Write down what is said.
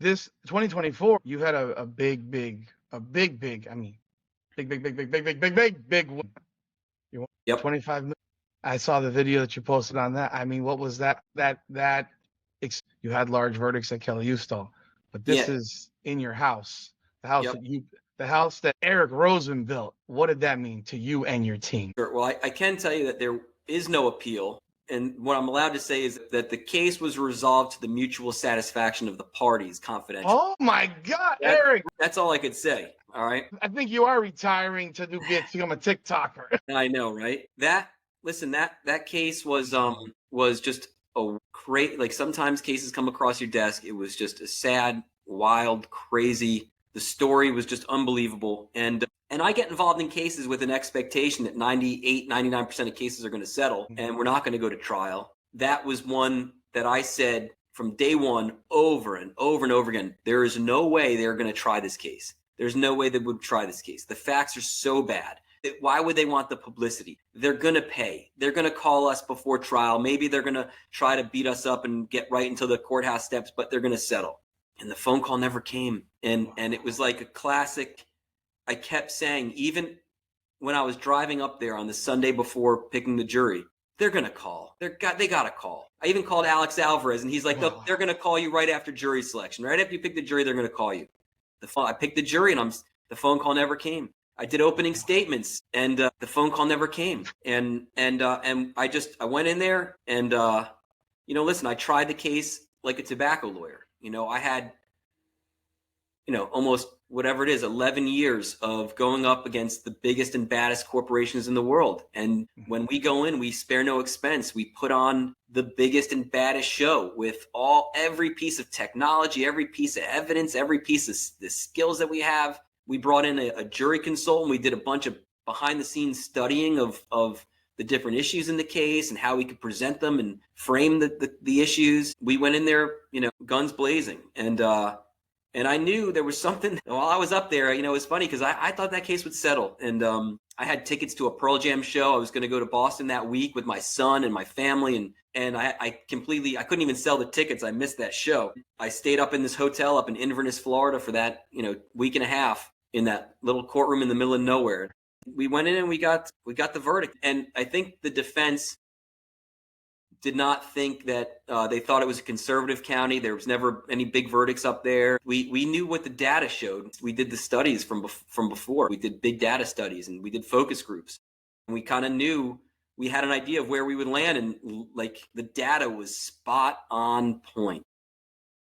this 2024, you had a big, I mean, big win. You won Yep. 25 million. I saw the video that you posted on that. I mean, what was that? You had large verdicts at Kelly Houston, but this Yeah. is in your house, the house Yep. that the house that Eric Rosen built. What did that mean to you and your team? Sure. Well, I can tell you that there is no appeal. And what I'm allowed to say is that the case was resolved to the mutual satisfaction of the parties, confidential. Oh my God, That, Eric! that's all I could say. All right. I think you are retiring to become a TikToker. I know, right? Listen, that case was just a great, like, sometimes cases come across your desk. It was just a sad, wild, crazy. The story was just unbelievable. And I get involved in cases with an expectation that 98, 99% of cases are going to settle and we're not going to go to trial. That was one that I said from day one over and over and over again, there is no way they're going to try this case. There's no way they would try this case. The facts are so bad. Why would they want the publicity? They're going to pay. They're going to call us before trial. Maybe they're going to try to beat us up and get right into the courthouse steps, but they're going to settle. And the phone call never came. And it was like a classic. I kept saying, even when I was driving up there on the Sunday before picking the jury, they're going to call. They got to call. I even called Alex Alvarez, and he's like, they're going to call you right after jury selection. Right after you pick the jury, they're going to call you. I picked the jury, and the phone call never came. I did opening statements, and the phone call never came. And I went in there, and listen, I tried the case like a tobacco lawyer. I had almost whatever it is, 11 years of going up against the biggest and baddest corporations in the world. And when we go in, we spare no expense. We put on the biggest and baddest show with every piece of technology, every piece of evidence, every piece of the skills that we have. We brought in a jury consultant. We did a bunch of behind the scenes studying of the different issues in the case and how we could present them and frame the issues. We went in there, guns blazing. And I knew there was something while I was up there. It was funny because I thought that case would settle. And I had tickets to a Pearl Jam show. I was going to go to Boston that week with my son and my family. And I couldn't even sell the tickets. I missed that show. I stayed up in this hotel up in Inverness, Florida for that, week and a half in that little courtroom in the middle of nowhere. We went in and we got the verdict. And I think the defense did not think that they thought it was a conservative county. There was never any big verdicts up there. We knew what the data showed. We did the studies from before. We did big data studies and we did focus groups. And we kind of knew, we had an idea of where we would land. And like the data was spot on point.